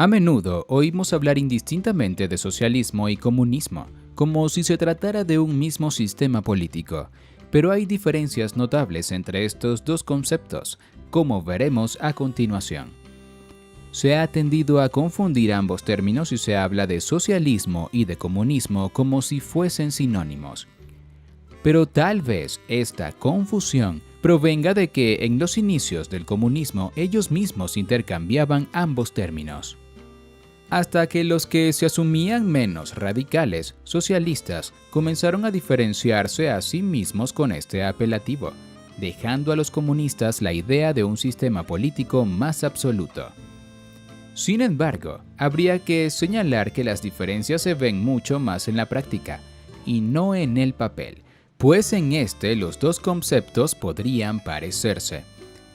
A menudo oímos hablar indistintamente de socialismo y comunismo, como si se tratara de un mismo sistema político, pero hay diferencias notables entre estos dos conceptos, como veremos a continuación. Se ha tendido a confundir ambos términos y se habla de socialismo y de comunismo como si fuesen sinónimos. Pero tal vez esta confusión provenga de que en los inicios del comunismo ellos mismos intercambiaban ambos términos, hasta que los que se asumían menos radicales, socialistas, comenzaron a diferenciarse a sí mismos con este apelativo, dejando a los comunistas la idea de un sistema político más absoluto. Sin embargo, habría que señalar que las diferencias se ven mucho más en la práctica, y no en el papel, pues en este los dos conceptos podrían parecerse.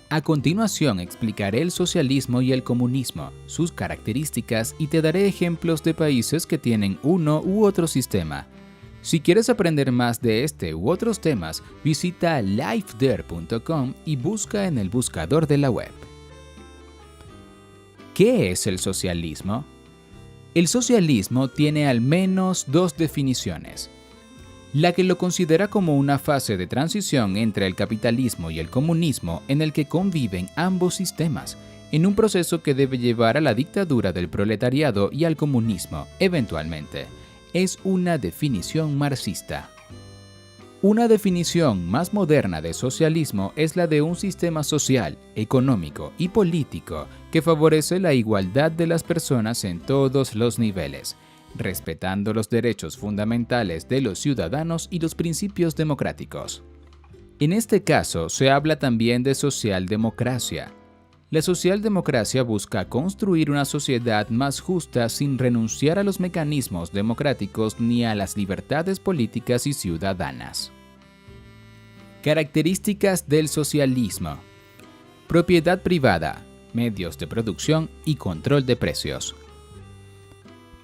A continuación explicaré el socialismo y el comunismo, sus características y te daré ejemplos de países que tienen uno u otro sistema. Si quieres aprender más de este u otros temas, visita lifeder.com y busca en el buscador de la web. ¿Qué es el socialismo? El socialismo tiene al menos dos definiciones. La que lo considera como una fase de transición entre el capitalismo y el comunismo en el que conviven ambos sistemas, en un proceso que debe llevar a la dictadura del proletariado y al comunismo, eventualmente. Es una definición marxista. Una definición más moderna de socialismo es la de un sistema social, económico y político que favorece la igualdad de las personas en todos los niveles, respetando los derechos fundamentales de los ciudadanos y los principios democráticos. En este caso, se habla también de socialdemocracia. La socialdemocracia busca construir una sociedad más justa sin renunciar a los mecanismos democráticos ni a las libertades políticas y ciudadanas. Características del socialismo: propiedad privada, medios de producción y control de precios.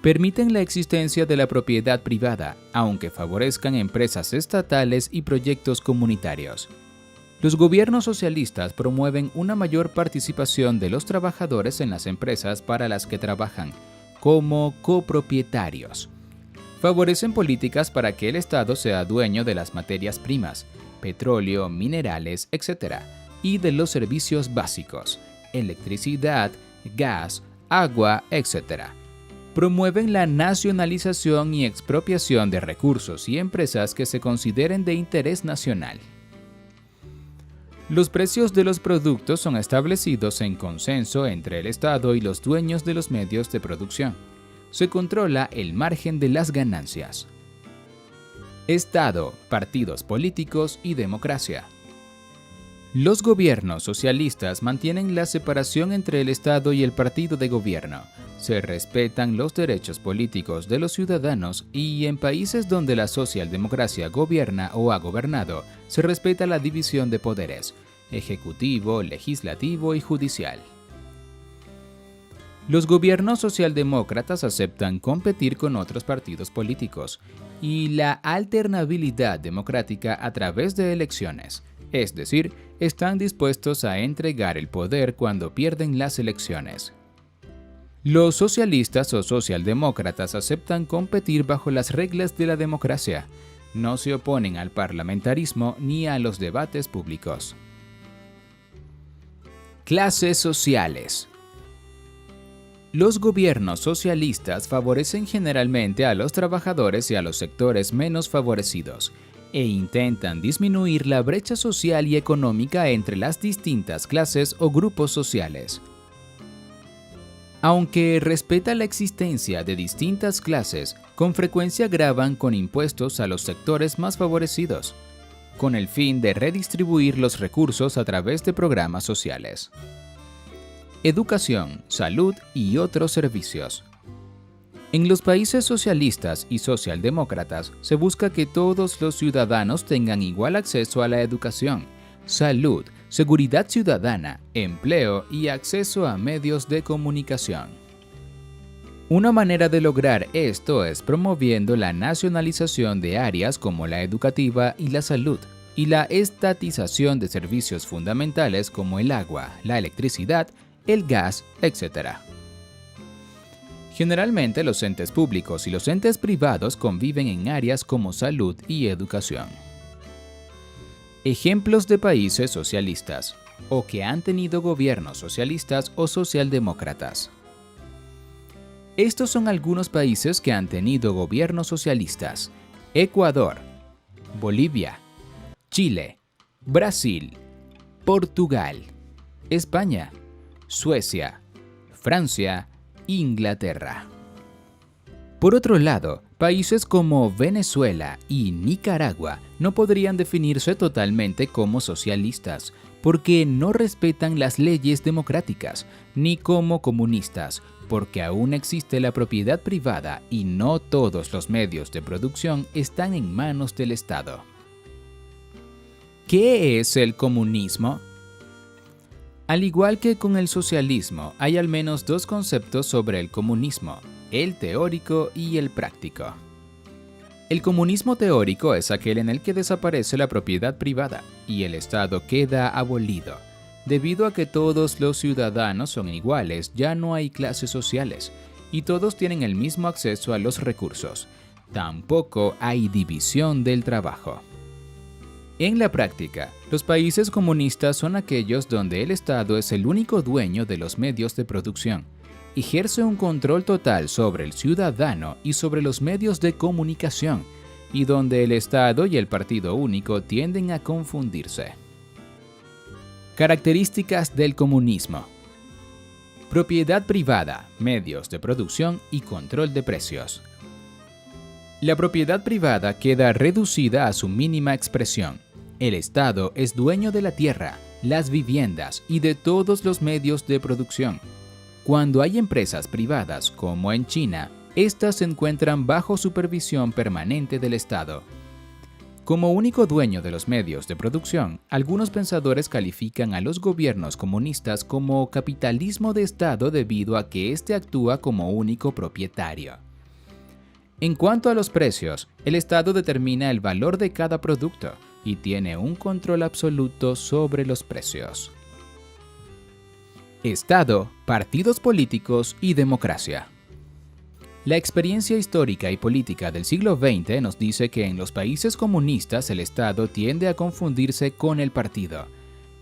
Permiten la existencia de la propiedad privada, aunque favorezcan empresas estatales y proyectos comunitarios. Los gobiernos socialistas promueven una mayor participación de los trabajadores en las empresas para las que trabajan, como copropietarios. Favorecen políticas para que el Estado sea dueño de las materias primas, petróleo, minerales, etc., y de los servicios básicos, electricidad, gas, agua, etc. Promueven la nacionalización y expropiación de recursos y empresas que se consideren de interés nacional. Los precios de los productos son establecidos en consenso entre el Estado y los dueños de los medios de producción. Se controla el margen de las ganancias. Estado, partidos políticos y democracia. Los gobiernos socialistas mantienen la separación entre el Estado y el partido de gobierno. Se respetan los derechos políticos de los ciudadanos y en países donde la socialdemocracia gobierna o ha gobernado, se respeta la división de poderes: ejecutivo, legislativo y judicial. Los gobiernos socialdemócratas aceptan competir con otros partidos políticos y la alternabilidad democrática a través de elecciones, es decir, están dispuestos a entregar el poder cuando pierden las elecciones. Los socialistas o socialdemócratas aceptan competir bajo las reglas de la democracia. No se oponen al parlamentarismo ni a los debates públicos. Clases sociales. Los gobiernos socialistas favorecen generalmente a los trabajadores y a los sectores menos favorecidos, e intentan disminuir la brecha social y económica entre las distintas clases o grupos sociales. Aunque respeta la existencia de distintas clases, con frecuencia gravan con impuestos a los sectores más favorecidos, con el fin de redistribuir los recursos a través de programas sociales. Educación, salud y otros servicios. En los países socialistas y socialdemócratas se busca que todos los ciudadanos tengan igual acceso a la educación, salud, seguridad ciudadana, empleo y acceso a medios de comunicación. Una manera de lograr esto es promoviendo la nacionalización de áreas como la educativa y la salud, y la estatización de servicios fundamentales como el agua, la electricidad, el gas, etc. Generalmente los entes públicos y los entes privados conviven en áreas como salud y educación. Ejemplos de países socialistas o que han tenido gobiernos socialistas o socialdemócratas. Estos son algunos países que han tenido gobiernos socialistas: Ecuador, Bolivia, Chile, Brasil, Portugal, España, Suecia, Francia, Inglaterra. Por otro lado, países como Venezuela y Nicaragua no podrían definirse totalmente como socialistas, porque no respetan las leyes democráticas, ni como comunistas, porque aún existe la propiedad privada y no todos los medios de producción están en manos del Estado. ¿Qué es el comunismo? Al igual que con el socialismo, hay al menos dos conceptos sobre el comunismo: el teórico y el práctico. El comunismo teórico es aquel en el que desaparece la propiedad privada y el Estado queda abolido. Debido a que todos los ciudadanos son iguales, ya no hay clases sociales y todos tienen el mismo acceso a los recursos. Tampoco hay división del trabajo. En la práctica, los países comunistas son aquellos donde el Estado es el único dueño de los medios de producción. Ejerce un control total sobre el ciudadano y sobre los medios de comunicación, y donde el Estado y el partido único tienden a confundirse. Características del comunismo: propiedad privada, medios de producción y control de precios. La propiedad privada queda reducida a su mínima expresión. El Estado es dueño de la tierra, las viviendas y de todos los medios de producción. Cuando hay empresas privadas, como en China, estas se encuentran bajo supervisión permanente del Estado. Como único dueño de los medios de producción, algunos pensadores califican a los gobiernos comunistas como capitalismo de Estado debido a que éste actúa como único propietario. En cuanto a los precios, el Estado determina el valor de cada producto y tiene un control absoluto sobre los precios. Estado, partidos políticos y democracia. La experiencia histórica y política del siglo XX nos dice que en los países comunistas el Estado tiende a confundirse con el partido,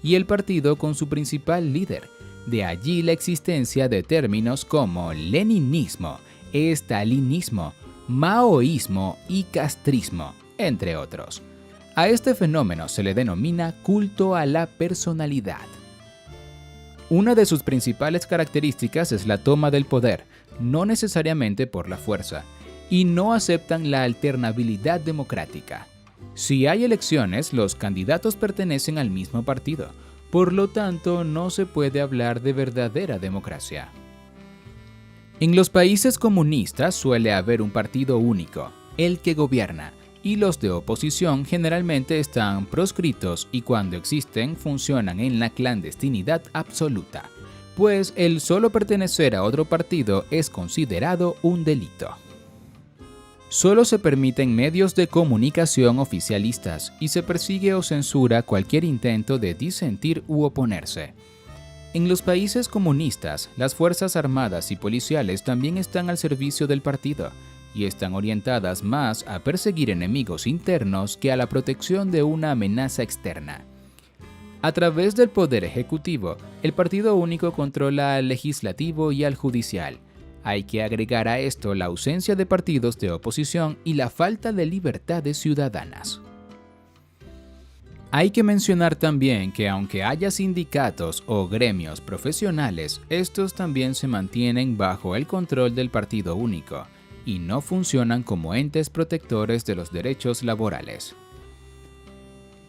y el partido con su principal líder. De allí la existencia de términos como leninismo, estalinismo, maoísmo y castrismo, entre otros. A este fenómeno se le denomina culto a la personalidad. Una de sus principales características es la toma del poder, no necesariamente por la fuerza, y no aceptan la alternabilidad democrática. Si hay elecciones, los candidatos pertenecen al mismo partido, por lo tanto no se puede hablar de verdadera democracia. En los países comunistas suele haber un partido único, el que gobierna, y los de oposición generalmente están proscritos y cuando existen funcionan en la clandestinidad absoluta, pues el solo pertenecer a otro partido es considerado un delito. Solo se permiten medios de comunicación oficialistas y se persigue o censura cualquier intento de disentir u oponerse. En los países comunistas, las fuerzas armadas y policiales también están al servicio del partido y están orientadas más a perseguir enemigos internos que a la protección de una amenaza externa. A través del poder ejecutivo, el partido único controla al legislativo y al judicial. Hay que agregar a esto la ausencia de partidos de oposición y la falta de libertades ciudadanas. Hay que mencionar también que aunque haya sindicatos o gremios profesionales, estos también se mantienen bajo el control del partido único y no funcionan como entes protectores de los derechos laborales.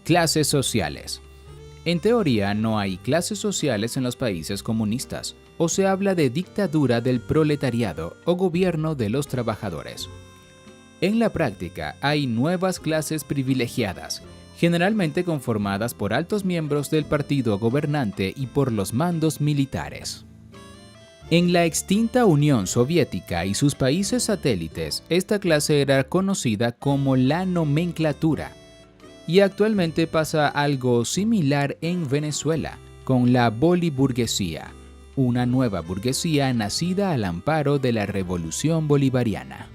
Clases sociales. En teoría no hay clases sociales en los países comunistas, o se habla de dictadura del proletariado o gobierno de los trabajadores. En la práctica hay nuevas clases privilegiadas, generalmente conformadas por altos miembros del partido gobernante y por los mandos militares. En la extinta Unión Soviética y sus países satélites, esta clase era conocida como la nomenclatura, y actualmente pasa algo similar en Venezuela, con la boliburguesía, una nueva burguesía nacida al amparo de la Revolución Bolivariana.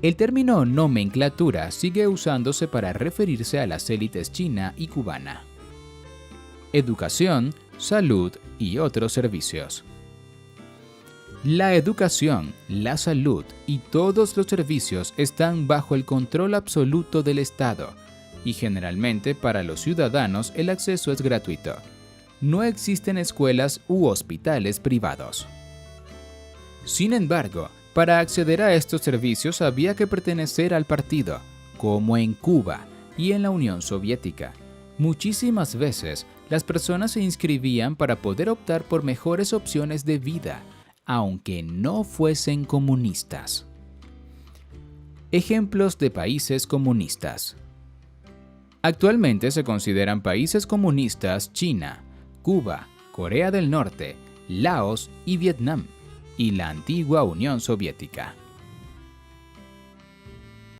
El término nomenclatura sigue usándose para referirse a las élites china y cubana. Educación, salud y otros servicios. La educación, la salud y todos los servicios están bajo el control absoluto del Estado y generalmente para los ciudadanos el acceso es gratuito. No existen escuelas u hospitales privados. Sin embargo, para acceder a estos servicios había que pertenecer al partido, como en Cuba y en la Unión Soviética. Muchísimas veces, las personas se inscribían para poder optar por mejores opciones de vida, aunque no fuesen comunistas. Ejemplos de países comunistas. Actualmente se consideran países comunistas China, Cuba, Corea del Norte, Laos y Vietnam, y la antigua Unión Soviética.